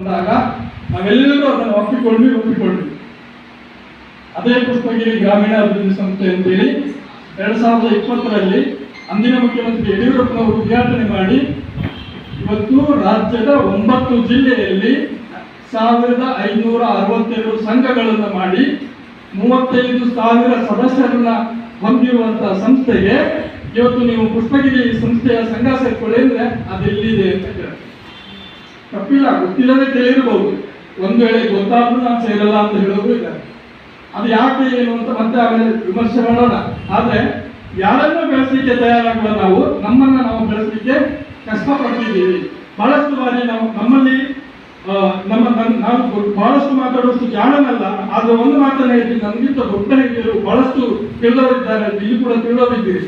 ಅಂದಾಗ ನಾವೆಲ್ಲರೂ ಅದನ್ನು ಒಪ್ಪಿಕೊಂಡ್ವಿ. ಅದೇ ಪುಷ್ಪಗಿರಿ ಗ್ರಾಮೀಣ ಅಭಿವೃದ್ಧಿ ಸಂಸ್ಥೆ ಅಂತೇಳಿ 2020ರಲ್ಲಿ ಅಂದಿನ ಮುಖ್ಯಮಂತ್ರಿ ಯಡಿಯೂರಪ್ಪನವರು ಉದ್ಘಾಟನೆ ಮಾಡಿ ಇವತ್ತು ರಾಜ್ಯದ 9 ಜಿಲ್ಲೆಯಲ್ಲಿ 1562 ಸಂಘಗಳನ್ನು ಮಾಡಿ 35,000 ಸದಸ್ಯರನ್ನ ಹೊಂದಿರುವಂತಹ ಸಂಸ್ಥೆಗೆ ಇವತ್ತು ನೀವು ಪುಷ್ಪಗಿರಿ ಸಂಸ್ಥೆಯ ಸಂಘ ಸೇರ್ಕೊಳ್ಳಿ ಅಂದ್ರೆ ಅದು ಎಲ್ಲಿದೆ ಅಂತ ಕೇಳಿ ತಪ್ಪಿಲ್ಲ, ಗೊತ್ತಿಲ್ಲದೆ ಕೇಳಿರಬಹುದು. ಒಂದು ವೇಳೆ ಗೊತ್ತಾದ್ರೂ ನಾನು ಸೇರಲ್ಲ ಅಂತ ಹೇಳೋದು ಇಲ್ಲ. ಅದು ಯಾಕೆ ಏನು ಅಂತ ಮತ್ತೆ ಆಮೇಲೆ ವಿಮರ್ಶೆ ಮಾಡೋಣ. ಆದ್ರೆ ಯಾರನ್ನೂ ಬೆಳೆಸಲಿಕ್ಕೆ ತಯಾರಾಗುವ ನಾವು ನಮ್ಮನ್ನ ನಾವು ಬೆಳೆಸಲಿಕ್ಕೆ ಕಷ್ಟಪಡ್ತಿದ್ದೀವಿ. ಬಹಳಷ್ಟು ಬಾರಿ ನಮ್ಮಲ್ಲಿ ನಾವು ಬಹಳಷ್ಟು ಮಾತಾಡುವಷ್ಟು ಜಾಣನಲ್ಲ, ಆದ್ರೆ ಒಂದು ಮಾತನ್ನ ಹೇಳ್ತೀನಿ, ನಮಗಿಂತ ದೊಡ್ಡ ಹಿರಿಯರು ಬಹಳಷ್ಟು ತಿಳಿದವರಿದ್ದಾರೆ, ಇಲ್ಲಿ ಕೂಡ ತಿಳಿದವರಿದ್ದೀರಿ.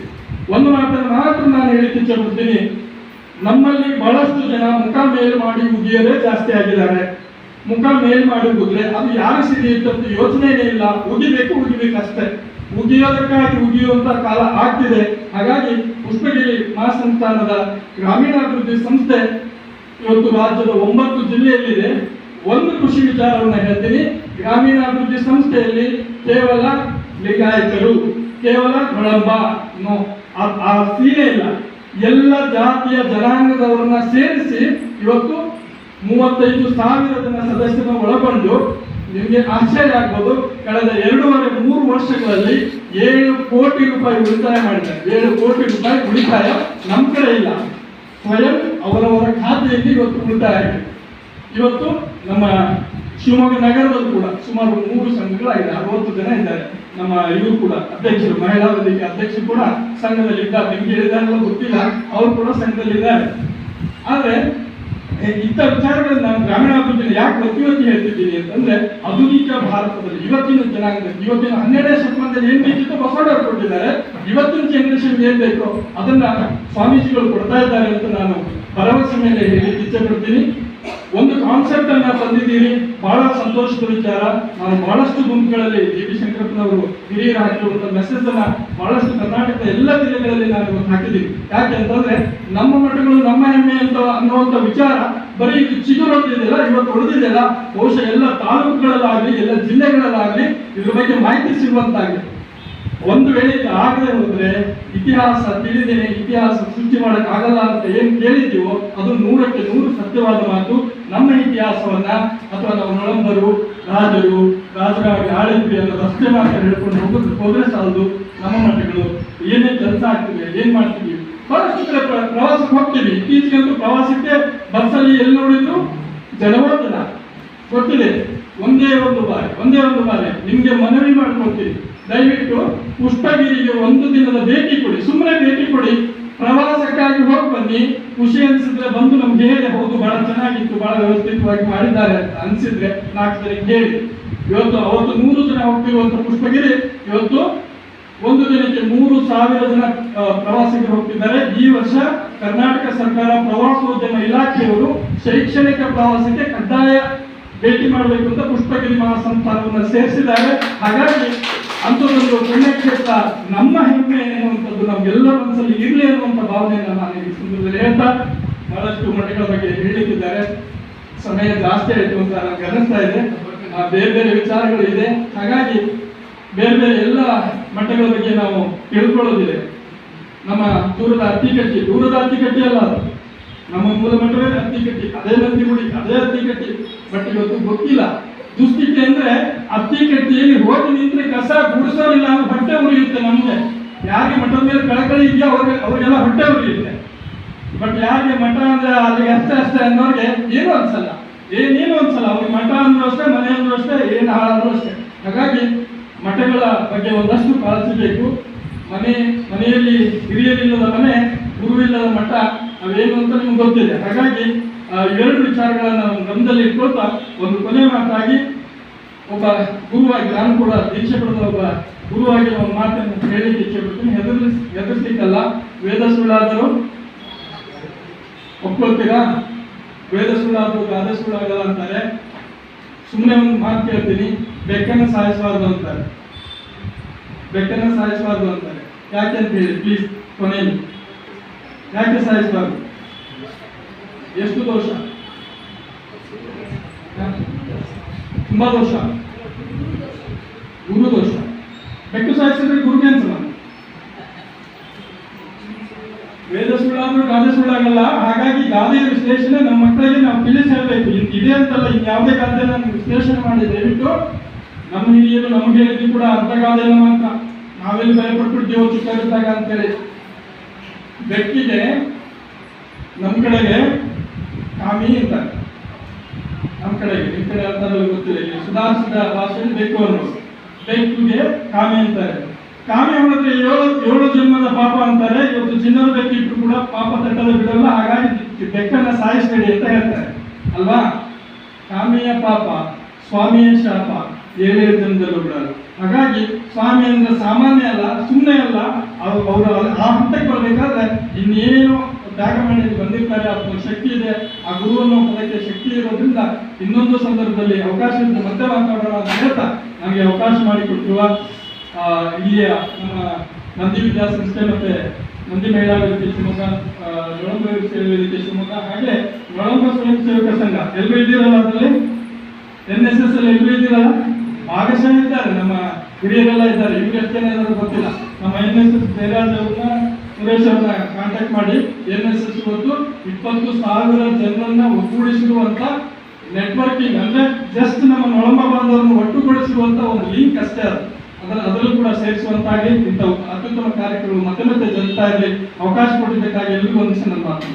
ಒಂದು ಮಾತನ್ನು ಮಾತ್ರ ನಾನು ಹೇಳಿಕ್ಕೆ ಇಚ್ಛೆಪಡ್ತೀನಿ, ನಮ್ಮಲ್ಲಿ ಬಹಳಷ್ಟು ಜನ ಮುಖ ಮೇಲ್ ಮಾಡಿ ಉಗಿಯೋದೇ ಜಾಸ್ತಿ ಆಗಿದ್ದಾರೆ. ಮುಖ ಮೇಲ್ ಮಾಡಿ ಉಗಿದ್ರೆ ಅದು ಯಾರ ಸಿರಿ ಇತ್ತಂತ ಯೋಚನೆನೇ ಇಲ್ಲ, ಉಗಿಬೇಕಷ್ಟೇ. ಉಗಿಯೋದಕ್ಕಾಗಿ ಉಗಿಯುವಂತ ಕಾಲ ಆಗ್ತಿದೆ. ಹಾಗಾಗಿ ಪುಷ್ಪಗಿರಿ ಮಹಾಸಂಸ್ಥಾನದ ಗ್ರಾಮೀಣಾಭಿವೃದ್ಧಿ ಸಂಸ್ಥೆ ಇವತ್ತು ರಾಜ್ಯದ 9 ಜಿಲ್ಲೆಯಲ್ಲಿದೆ. ಒಂದು ಖುಷಿ ವಿಚಾರವನ್ನ ಹೇಳ್ತೀನಿ, ಗ್ರಾಮೀಣಾಭಿವೃದ್ಧಿ ಸಂಸ್ಥೆಯಲ್ಲಿ ಕೇವಲ ಲಿಂಗಾಯತರು, ಕೇವಲ ನೊಳಂಬ ಆ ಸೀನೆ ಇಲ್ಲ, ಎಲ್ಲ ಜಾತಿಯ ಜನಾಂಗದವರನ್ನ ಸೇರಿಸಿ ಇವತ್ತು 35,000 ಜನ ಸದಸ್ಯರನ್ನು ಒಳಗೊಂಡು ನಿಮಗೆ ಆಶ್ಚರ್ಯ ಆಗ್ಬೋದು, ಕಳೆದ 2.5-3 ವರ್ಷಗಳಲ್ಲಿ 7 ಕೋಟಿ ರೂಪಾಯಿ ಉಳಿತಾಯ ಮಾಡಿದ್ದಾರೆ. 7 ಕೋಟಿ ರೂಪಾಯಿ ಉಳಿತಾಯ ನಮ್ಮ ಕಡೆ ಇಲ್ಲ, ಸ್ವಯಂ ಅವರವರ ಖಾತೆಯಲ್ಲಿ ಇವತ್ತು ಉಳಿತಾಯ ಆಗಿದೆ. ಇವತ್ತು ನಮ್ಮ ಶಿವಮೊಗ್ಗ ನಗರದಲ್ಲೂ ಕೂಡ ಸುಮಾರು 3 ಸಂಘಗಳಾಗಿದೆ, 60 ಜನ ಇದ್ದಾರೆ. ನಮ್ಮ ಇವರು ಕೂಡ ಅಧ್ಯಕ್ಷರು, ಮಹಿಳಾ ವೇದಿಕೆ ಅಧ್ಯಕ್ಷರು ಕೂಡ ಸಂಘದಲ್ಲಿ ಇದ್ದಾರೆ. ನಿಮ್ಗೆ ಹೇಳಿದಾರಲ್ಲ ಗೊತ್ತಿಲ್ಲ, ಅವರು ಕೂಡ ಸಂಘದಲ್ಲಿದ್ದಾರೆ. ಆದ್ರೆ ಇಂಥ ವಿಚಾರಗಳನ್ನು ನಾನು ಗ್ರಾಮೀಣಾಭಿವೃದ್ಧಿ ಯಾಕೆ ಒತ್ತಿ ಹೇಳ್ತಿದ್ದೀನಿ ಅಂತಂದ್ರೆ, ಆಧುನಿಕ ಭಾರತದಲ್ಲಿ ಇವತ್ತಿನ ಜನಾಂಗದಲ್ಲಿ, ಇವತ್ತಿನ 12ನೇ ಶತಮಾನದಲ್ಲಿ ಏನ್ ಬೇಕಿತ್ತು ಬಸವಣ್ಣವರು ಕೊಟ್ಟಿದ್ದಾರೆ, ಇವತ್ತಿನ ಜನರೇಷನ್ ಏನ್ ಬೇಕೋ ಅದನ್ನ ಸ್ವಾಮೀಜಿಗಳು ಕೊಡ್ತಾ ಇದ್ದಾರೆ ಅಂತ ನಾನು ಭರವಸೆ ಮೇಲೆ ಹೇಳಿ ಇಚ್ಛೆ ಪಡ್ತೀನಿ. ಒಂದು ಕಾನ್ಸೆಪ್ಟ್ ಅನ್ನ ತಂದಿದ್ದೀರಿ, ಬಹಳ ಸಂತೋಷದ ವಿಚಾರ. ನಾನು ಬಹಳಷ್ಟು ಗುಂಪುಗಳಲ್ಲಿ ಡಿ ಶಂಕರಪ್ಪನವರು ಹಿರಿಯರು ಹಾಕಿರುವಂತಹ ಮೆಸೇಜ್ ಅನ್ನ ಬಹಳಷ್ಟು ಕರ್ನಾಟಕದ ಎಲ್ಲ ಜಿಲ್ಲೆಗಳಲ್ಲಿ ನಾನು ಇವತ್ತು ಹಾಕಿದ್ದೀನಿ. ಯಾಕೆ ಅಂತಂದ್ರೆ ನಮ್ಮ ಮಠಗಳು ನಮ್ಮ ಹೆಮ್ಮೆ ಅಂತ ಅನ್ನುವಂಥ ವಿಚಾರ ಬರೀ ಚಿಗುರೊಡೆದಿದೆಯಲ್ಲ, ಇವತ್ತು ಉಳಿದಿದೆಯಲ್ಲ, ಬಹುಶಃ ಎಲ್ಲ ತಾಲೂಕುಗಳಲ್ಲಾಗಲಿ ಎಲ್ಲ ಜಿಲ್ಲೆಗಳಲ್ಲಾಗಲಿ ಇದ್ರ ಬಗ್ಗೆ ಮಾಹಿತಿ ಸಿಗುವಂತಾಗಿದೆ. ಒಂದು ವೇಳೆ ಆಗದೆ ಹೋದ್ರೆ ಇತಿಹಾಸ ತಿಳಿದೇನೆ ಇತಿಹಾಸ ಸೃಷ್ಟಿ ಮಾಡಕ್ ಆಗಲ್ಲ ಅಂತ ಏನ್ ಕೇಳಿದ್ದೀವೋ ಅದು 100ಕ್ಕೆ 100 ಸತ್ಯವಾದ ಮಾತು. ನಮ್ಮ ಇತಿಹಾಸವನ್ನ ಅಥವಾ ನಾವು ನೊಳಂಬರು, ರಾಜರಾಗಿ ಆಳಿದ್ವಿ ಅನ್ನೋ ರಸ್ತೆ ಮಾತ್ರ ಹೇಳ್ಕೊಂಡು ಹೋದ್ರೆ ಸಾಲದು. ನಮ್ಮ ಮಠಗಳು ಏನೇನ್ ಕೆಲಸ ಆಗ್ತಿದೆ, ಏನ್ ಮಾಡ್ತೀವಿ, ಬಹಳಷ್ಟು ಕಡೆ ಪ್ರವಾಸಕ್ಕೆ ಹೋಗ್ತೀವಿ. ಇತ್ತೀಚೆಗಂತೂ ಪ್ರವಾಸಕ್ಕೆ ಬಸ್ಸಲ್ಲಿ ಎಲ್ಲಿ ನೋಡಿದ್ರು ಜನವೋ ಜನ ಗೊತ್ತಿದೆ. ಒಂದೇ ಒಂದು ಬಾರಿ ನಿಮ್ಗೆ ಮನವಿ ಮಾಡ್ಕೊಳ್ತೀವಿ, ದಯವಿಟ್ಟು ಪುಷ್ಪಗಿರಿಗೆ 1 ದಿನದ ಭೇಟಿ ಕೊಡಿ, ಸುಮ್ಮನೆ ಭೇಟಿ ಕೊಡಿ. ಪ್ರವಾಸಕ್ಕಾಗಿ ಹೋಗಿ ಬನ್ನಿ, ಖುಷಿ ಅನ್ಸಿದ್ರೆ ಬಂದು ನಮ್ಗೆ ಹೇಳಿ, ಹೌದು ಬಹಳ ಚೆನ್ನಾಗಿತ್ತು, ಬಹಳ ವ್ಯವಸ್ಥಿತವಾಗಿ ಮಾಡಿದ್ದಾರೆ ಅಂತ ಅನ್ಸಿದ್ರೆ 4 ಜನಕ್ಕೆ ಹೇಳಿ. ಅವತ್ತು 100 ಜನ ಹೋಗ್ತಿರುವಂತ ಪುಷ್ಪಗಿರಿ ಇವತ್ತು 1 ದಿನಕ್ಕೆ 3,000 ಜನ ಪ್ರವಾಸಿಗರು ಹೋಗ್ತಿದ್ದಾರೆ. ಈ ವರ್ಷ ಕರ್ನಾಟಕ ಸರ್ಕಾರ ಪ್ರವಾಸೋದ್ಯಮ ಇಲಾಖೆಯವರು ಶೈಕ್ಷಣಿಕ ಪ್ರವಾಸಕ್ಕೆ ಕಡ್ಡಾಯ ಭೇಟಿ ಮಾಡಬೇಕು ಅಂತ ಪುಷ್ಪಗಿರಿ ಮಹಾಸಂಸ್ಥಾನವನ್ನು ಸೇರಿಸಿದ್ದಾರೆ. ಹಾಗಾಗಿ ಅಂಥದ್ದೊಂದು ಪುಣ್ಯಕ್ಷೇತ್ರ ನಮ್ಮ ಹೆಮ್ಮೆ ಎನ್ನುವಂಥದ್ದು ನಮ್ಗೆಲ್ಲರ ಮನಸ್ಸಲ್ಲಿ ಇರಲಿ ಅನ್ನುವಂಥ ಭಾವನೆಯನ್ನು ನಾನು ಈ ಸಂದರ್ಭದಲ್ಲಿ ಹೇಳ್ತಾ, ಬಹಳಷ್ಟು ಮಠಗಳ ಬಗ್ಗೆ ಹೇಳಿದ್ದಾರೆ, ಸಮಯ ಜಾಸ್ತಿ ಆಯಿತು ಅಂತ ನನಗೆ ಅನಿಸ್ತಾ ಇದೆ. ಬೇರೆ ಬೇರೆ ವಿಚಾರಗಳು ಇದೆ, ಹಾಗಾಗಿ ಬೇರೆ ಬೇರೆ ಎಲ್ಲ ಮಠಗಳ ಬಗ್ಗೆ ನಾವು ತಿಳ್ಕೊಳ್ಳೋದಿದೆ. ನಮ್ಮ ದೂರದ ಅತ್ತಿಕಟ್ಟಿ ಅಲ್ಲ, ನಮ್ಮ ಮೂಲ ಮಠವೇ ಅತ್ತಿಕಟ್ಟಿ, ಅದೇ ನಂದಿಗುಡಿ, ಅದೇ ಅತ್ತಿಕಟ್ಟಿ. ಬಟ್ ಇವತ್ತು ಗೊತ್ತಿಲ್ಲ ದುಸ್ಥಿತಿ ಅಂದ್ರೆ ಅತ್ತಿಕಟ್ಟಿಯಲ್ಲಿ ಹೋಗಿ ನಿಂತ್ರೆ ಕಸ ಗುಡಿಸೋರಿಲ್ಲ ಅನ್ನೋ ಹೊಟ್ಟೆ ಉರಿಯುತ್ತೆ ನಮ್ಗೆ. ಯಾರಿಗೆ ಮಠದ ಮೇಲೆ ಕಳಕಳಿ ಇದೆಯೋ ಅವ್ರಿಗೆಲ್ಲ ಹೊಟ್ಟೆ ಉರಿಯುತ್ತೆ. ಬಟ್ ಯಾರಿಗೆ ಮಠ ಅಂದ್ರೆ ಅಲ್ಲಿಗೆ ಅಷ್ಟೇ ಅನ್ನೋರಿಗೆ ಏನೂ ಅನ್ಸಲ್ಲ, ಏನೇನು ಅನ್ಸಲ್ಲ. ಅವ್ರಿಗೆ ಮಠ ಅಂದ್ರೂ ಅಷ್ಟೇ, ಮನೆ ಅಂದ್ರೂ ಅಷ್ಟೇ, ಏನು ಹಾಳಂದ್ರೂ ಅಷ್ಟೇ. ಹಾಗಾಗಿ ಮಠಗಳ ಬಗ್ಗೆ ಒಂದಷ್ಟು ಕಾಳಜಿಬೇಕು. ಮನೆಯಲ್ಲಿ ಹಿರಿಯರಿಲ್ಲದ ಮನೆ, ಗುರುವಿಲ್ಲದ ಮಠ, ಅವೇನು ಅಂತ ನಿಮ್ಗೆ ಗೊತ್ತಿದೆ. ಹಾಗಾಗಿ ಇವೆರಡು ವಿಚಾರಗಳನ್ನ ಗಮನದಲ್ಲಿ ಇಟ್ಕೊಳ್ತಾ ಒಂದು ಕೊನೆ ಮಾತಾಗಿ, ಒಬ್ಬ ಗುರುವಾಗಿ ನಾನು ಕೂಡ ದೀಕ್ಷೆ ಪಡೆದ ಒಬ್ಬ ಗುರುವಾಗಿ ಒಂದು ಮಾತನ್ನು ಹೇಳಿಕ್ಕೆ ಇಚ್ಛೆ ಪಡ್ತೀನಿ. ಹೆದರ್ಸ್ಲಿಕ್ಕಲ್ಲ, ವೇದ ಸುಳ್ಳಾದರೂ ಒಪ್ಕೊಳ್ತೀರಾ? ವೇದ ಸುಳ್ಳಾದರೂ ಗಾದೆ ಸುಳ್ಳಾಗಲ್ಲ ಅಂತಾರೆ. ಸುಮ್ಮನೆ ಒಂದು ಮಾತು ಕೇಳ್ತೀನಿ, ಬೆಕ್ಕನ್ನು ಸಾಯಿಸಬಾರ್ದು ಅಂತಾರೆ. ಯಾಕೆ ಅಂತ ಹೇಳಿ ಪ್ಲೀಸ್ ಕೊನೆಯಲ್ಲಿ, ಯಾಕೆ ಸಾಯಿಸಬಾರ್ದು? ಎಷ್ಟು ದೋಷ? ತುಂಬಾ ದೋಷ, ಗುರು ದೋಷ. ಬೆಕ್ಕು ಸಾಯಿಸಿದ್ರೆ ಗುರು ಕ್ಯಾನ್ಸಲ್. ವೇದ ಸುಳ್ಳಾದ್ರೂ ಗಾದೆ ಸುಳ್ಳಾಗಲ್ಲ. ಹಾಗಾಗಿ ಗಾದೆಯ ವಿಶ್ಲೇಷಣೆ ನಮ್ಮ ಮಕ್ಕಳಿಗೆ ನಾವು ತಿಳಿಸಿ ಹೇಳಬೇಕು. ಇದೆ ಅಂತಲ್ಲ, ಇನ್ಯಾವುದೇ ಗಾದೆ ನಾನು ವಿಶ್ಲೇಷಣೆ ಮಾಡಿ ದಯವಿಟ್ಟು ನಮ್ಮ ಹಿರಿಯರು ನಮಗೆ ಹೇಳಿದ್ದು ಕೂಡ ಅರ್ಧ ಗಾದೆಲ್ಲ ಮಾತ್ರ. ನಾವೆಲ್ಲಿ ಭಯಪಟ್ಬಿಡ್ತೀವೋ ಚಿಕ್ಕರಿದ್ದಾಗ ಅಂತೇಳಿ. ಬೆಕ್ಕಿಗೆ ನಮ್ಮ ಕಡೆಗೆ ಕಾಮಿ ಅಂತಾರೆ, ನಮ್ಮ ಕಡೆಗೆ, ನಿಮ್ಮ ಕಡೆ ಅಂತಾರಲ್ಲ ಗೊತ್ತಿಲ್ಲ. ಇಲ್ಲಿ ಸುಧಾರಿಸಿದ ಭಾಷೆಯಲ್ಲಿ ಬೇಕು ಅನ್ನೋದು. ಬೆಕ್ಕಿಗೆ ಕಾಮಿ ಅಂತಾರೆ. ಕಾಮಿ ಹೊಡೆದ್ರೆ ಏಳು ಜನ್ಮದ ಪಾಪ ಅಂತಾರೆ. ಇವತ್ತು ಚಿನ್ನದ ಬೆಕ್ಕಿಟ್ಟು ಕೂಡ ಪಾಪ ತಟ್ಟದ ಬಿಡಲ್ಲ. ಹಾಗಾಗಿ ಬೆಕ್ಕನ್ನ ಸಾಯಿಸಬೇಡಿ ಅಂತ ಹೇಳ್ತಾರೆ ಅಲ್ವಾ. ಕಾಮಿಯ ಪಾಪ, ಸ್ವಾಮಿಯ ಶಾಪ, ಏಳೇಳು ಜನ್ಮದಲ್ಲೂ ಬಿಡಲ್ಲ. ಹಾಗಾಗಿ ಸ್ವಾಮಿ ಅಂದ್ರೆ ಸಾಮಾನ್ಯ ಅಲ್ಲ, ಸುಮ್ಮನೆ ಅಲ್ಲ. ಅವರು ಆ ಹಂತಕ್ಕೆ ಬರಬೇಕಾದ್ರೆ ಇನ್ನೇನು ತ್ಯಾಗ ಮಾಡಿ ಬಂದಿರ್ತಾರೆ. ಅದಕ್ಕೆ ಶಕ್ತಿ ಇದೆ. ಆ ಗುರುವನ್ನು ಪದಕ್ಕೆ ಶಕ್ತಿ ಇರೋದ್ರಿಂದ ಇನ್ನೊಂದು ಸಂದರ್ಭದಲ್ಲಿ ಅವಕಾಶ ಇದ್ದು ಮತ್ತೆ ಮಾತಾಡೋಣ ಅಂತ ಹೇಳ್ತಾ ನಮಗೆ ಅವಕಾಶ ಮಾಡಿಕೊಟ್ಟಿರುವ ಇಲ್ಲಿಯ ನಮ್ಮ ನಂದಿ ವಿದ್ಯಾಸಂಸ್ಥೆ ಮತ್ತೆ ನಂದಿ ಮಹಿಳಾ ವೇದಿಕೆ ಶಿವಮೊಗ್ಗ, ನೊಳಂಬ ಸೇವೆ ವೇದಿಕೆ ಶಿವಮೊಗ್ಗ, ಹಾಗೆ ನೊಳಂಬ ಸ್ವಯಂ ಸೇವಕ ಸಂಘ ಎಲ್ಲರೂ ಇದ್ದೀರಲ್ಲ, ಅದರಲ್ಲಿ NSS ಅಲ್ಲಿ ಎಲ್ಲರೂ ಇದ್ದೀರಲ್ಲ, ಭಾಗಶಃ ಇದ್ದಾರೆ, ನಮ್ಮ ಹಿರಿಯರೆಲ್ಲ ಇದ್ದಾರೆ. ಇವ್ರು ಎಷ್ಟು ಜನ ಇದ್ದಾರೆ ಗೊತ್ತಿಲ್ಲ. ನಮ್ಮ NSS ಜಯರಾಜ್ ಅವ್ರನ್ನ, ಸುರೇಶ್ ಅವ್ರನ್ನ ಕಾಂಟ್ಯಾಕ್ಟ್ ಮಾಡಿ NSS ಇವತ್ತು 20,000 ಜನರನ್ನ ಒಗ್ಗೂಡಿಸಿರುವಂತ ನೆಟ್ವರ್ಕಿಂಗ್, ಅಂದ್ರೆ ಜಸ್ಟ್ ನಮ್ಮ ನೊಳಂಬ ಬಾಂಧವರನ್ನು ಒಟ್ಟುಗೂಡಿಸಿರುವಂತ ಒಂದು ಲಿಂಕ್ ಅಷ್ಟೇ ಅದು. ಅದರಲ್ಲೂ ಕೂಡ ಸೇರಿಸುವಂತಾಗಿ ಇಂಥ ಅತ್ಯುತ್ತಮ ಕಾರ್ಯಕ್ರಮ ಮತ್ತೆ ಮತ್ತೆ ಜರುಗ್ತಾ ಇರಲಿ. ಅವಕಾಶ ಕೊಟ್ಟಿದ್ದಕ್ಕಾಗಿ ಎಲ್ರಿಗೂ ಒಂದು ನನ್ನ ಮಾತು.